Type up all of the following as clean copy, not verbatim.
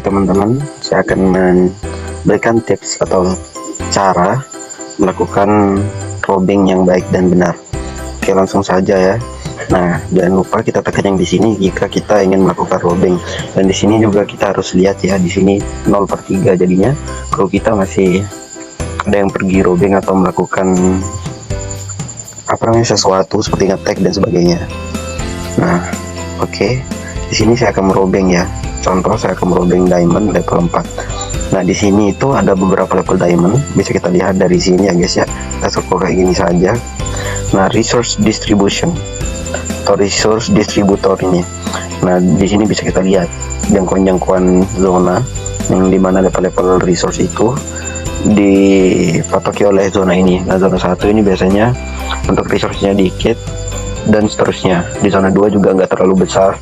teman-teman, saya akan memberikan tips atau cara melakukan robbing yang baik dan benar. Oke, langsung saja ya. Nah, jangan lupa kita tekan yang di sini jika kita ingin melakukan robbing. Dan di sini juga kita harus lihat ya, di sini 0/3 jadinya kalau kita masih ada yang pergi robbing atau melakukan sesuatu seperti nge-tag dan sebagainya. Nah, oke. Di sini saya akan merobbing ya. Contoh, saya akan merobbing diamond level 4. Nah, di sini itu ada beberapa level diamond, bisa kita lihat dari sini ya guys ya. Kita scroll kayak gini saja. Nah, resource distribution atau resource distributor ini. Nah, di sini bisa kita lihat jangkauan zona yang dimana level-level resource itu dipatoki oleh zona ini. Nah, zona 1 ini biasanya untuk resource-nya dikit dan seterusnya. Di zona 2 juga nggak terlalu besar.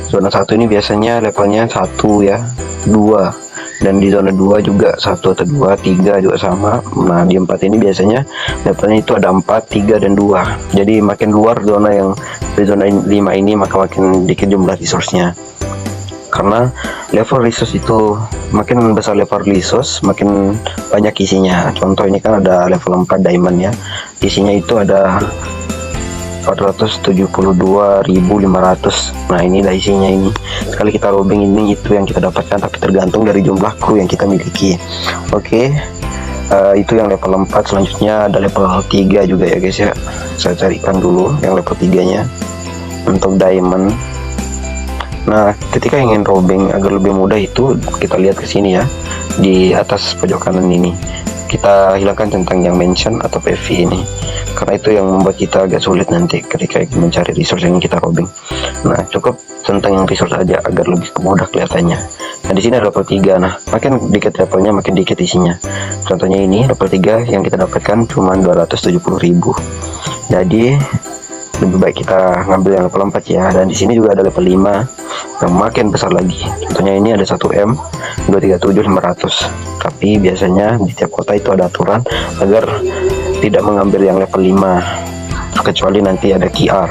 Zona 1 ini biasanya levelnya 1 ya, 2, dan di zona 2 juga 1 atau 2, 3 juga sama. Nah, di 4 ini biasanya levelnya itu ada 4, 3, dan 2. Jadi makin luar zona yang di zona 5 ini, maka makin dikit jumlah resource-nya. Karena level resource itu makin besar level resource, makin banyak isinya. Contoh ini kan ada level 4 diamond ya. Isinya itu ada 472.500. Nah, inilah isinya ini. Sekali kita robbing ini itu yang kita dapatkan, tapi tergantung dari jumlah kru yang kita miliki. Oke. Itu yang level 4. Selanjutnya ada level 3 juga ya guys ya. Saya carikan dulu yang level 3-nya untuk diamond. Nah, ketika ingin robbing agar lebih mudah itu kita lihat ke sini ya. Di atas pojok kanan ini. Kita hilangkan centang yang mention atau PV ini, karena itu yang membuat kita agak sulit nanti ketika ingin mencari resource yang kita robbing. Nah, cukup centang yang resource aja agar lebih mudah kelihatannya. Nah, di sini ada level 3. Nah, makin dikit levelnya makin dikit isinya. Contohnya ini level 3 yang kita dapatkan cuma 270.000. Jadi lebih baik kita ngambil yang level 4 ya. Dan di sini juga ada level 5 yang makin besar lagi. Contohnya ini ada 1M 237.500. Tapi biasanya di tiap kota itu ada aturan agar tidak mengambil yang level 5 kecuali nanti ada QR.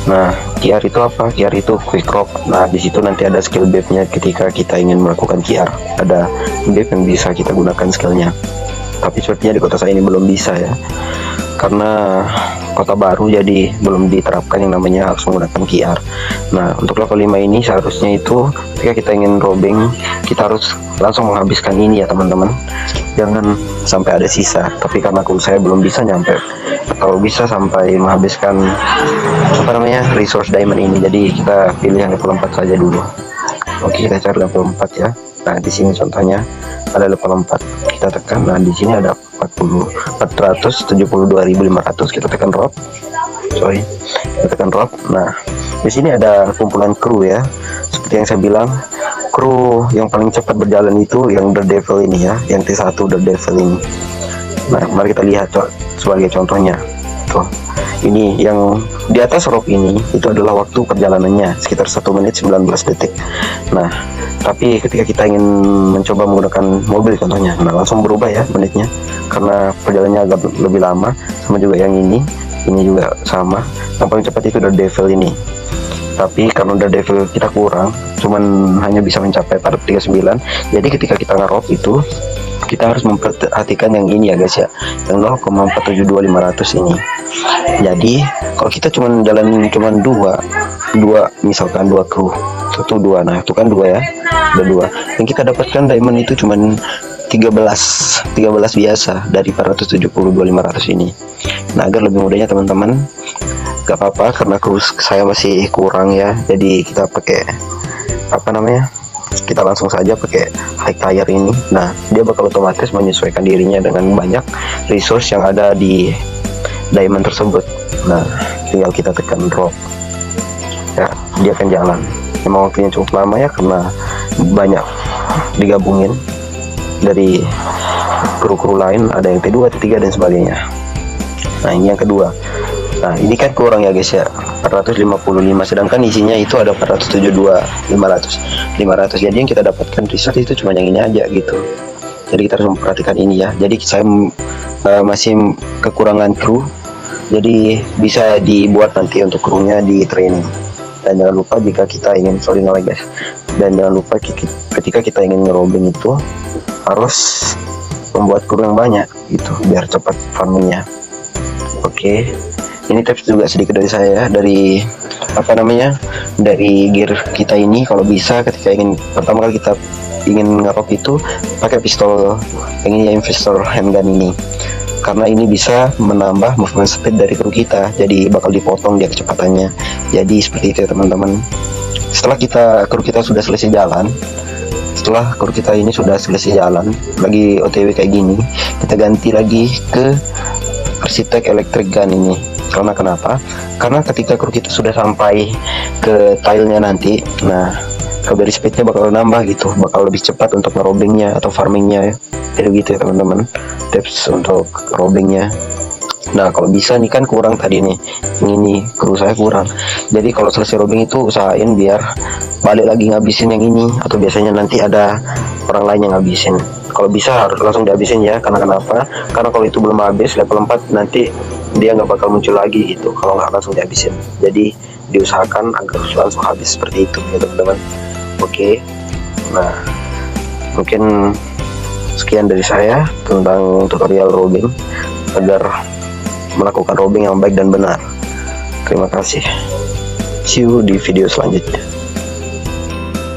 Nah, QR itu apa? QR itu quick rob. Nah, di situ nanti ada skill buff-nya ketika kita ingin melakukan QR. Ada buff yang bisa kita gunakan skillnya. Tapi sepertinya di kota saya ini belum bisa ya. Karena kota baru jadi belum diterapkan yang namanya harus menggunakan QR. Nah, untuk level 5 ini seharusnya itu ketika kita ingin robbing, kita harus langsung menghabiskan ini ya teman-teman. Jangan sampai ada sisa. Tapi karena kru saya belum bisa nyampe atau bisa sampai menghabiskan resource diamond ini, jadi kita pilih yang level 4 saja dulu. Oke, kita cari level 4 ya. Nah, di sini contohnya ada level 4. Kita tekan. Nah, di sini ada 472.500. Kita tekan drop. Kita tekan drop. Nah, di sini ada kumpulan kru ya. Seperti yang saya bilang, kru yang paling cepat berjalan itu yang The Devil ini ya, yang T1 The Devil ini. Nah, mari kita lihat sebagai contohnya. Tuh. Ini yang di atas rope ini itu adalah waktu perjalanannya sekitar 1 menit 19 detik. Nah, tapi ketika kita ingin mencoba menggunakan mobil contohnya, nah langsung berubah ya menitnya karena perjalanannya agak lebih lama. Sama juga yang ini juga sama. Yang paling cepat itu The Devil ini. Tapi karena The Devil kita kurang, cuman hanya bisa mencapai pada 39. Jadi ketika kita nge-rob itu kita harus memperhatikan yang ini ya guys ya, yang 0,472.500 ini. Jadi kalau kita cuman jalanin cuman dua misalkan 2 kru, 1, 2, nah itu kan 2 ya, ada 2. Yang kita dapatkan diamond itu cuman 13 biasa dari 472.500 ini. Nah, agar lebih mudahnya teman-teman, gak apa-apa karena kru saya masih kurang ya, jadi kita pakai kita langsung saja pakai high tier ini. Nah, dia bakal otomatis menyesuaikan dirinya dengan banyak resource yang ada di diamond tersebut. Nah, tinggal kita tekan drop ya, dia akan jalan. Memang waktunya cukup lama ya karena banyak digabungin dari kru-kru lain, ada yang T2, T3 dan sebagainya. Nah, ini yang kedua. Nah, ini kan kurang ya guys ya, 455, sedangkan isinya itu ada 472.500. Jadi yang kita dapatkan resource itu cuma yang ini aja gitu. Jadi kita harus memperhatikan ini ya. Jadi saya masih kekurangan kru, jadi bisa dibuat nanti untuk krunya di training. Dan jangan lupa jika kita ingin guys, Dan jangan lupa ketika kita ingin ngerobing itu harus membuat kur yang banyak gitu biar cepat farmingnya. Oke, ini tips juga sedikit dari saya, dari dari gear kita ini. Kalau bisa ketika pertama kali kita ingin ngerok itu pakai pistol yang ini ya, investor handgun ini, karena ini bisa menambah movement speed dari kru kita, jadi bakal dipotong dia kecepatannya. Jadi seperti itu ya teman-teman. Setelah kru kita sudah selesai jalan, lagi OTW kayak gini, kita ganti lagi ke arsitek electric gun ini. Karena kenapa? Karena ketika kru kita sudah sampai ke tilenya nanti, nah recovery speednya bakal nambah gitu, bakal lebih cepat untuk ngerobingnya atau farmingnya ya. Jadi gitu ya teman-teman, tips untuk robingnya. Nah kalau bisa nih kan kurang tadi nih, ini kru saya kurang, jadi kalau selesai robing itu usahain biar balik lagi ngabisin yang ini, atau biasanya nanti ada orang lain yang ngabisin. Kalau bisa harus langsung dihabisin ya, karena kenapa? Karena kalau itu belum habis level 4 nanti dia nggak bakal muncul lagi gitu kalau nggak langsung dihabisin. Jadi diusahakan agar langsung habis seperti itu ya teman-teman. Oke, nah mungkin sekian dari saya tentang tutorial robing agar melakukan robing yang baik dan benar. Terima kasih. See you di video selanjutnya.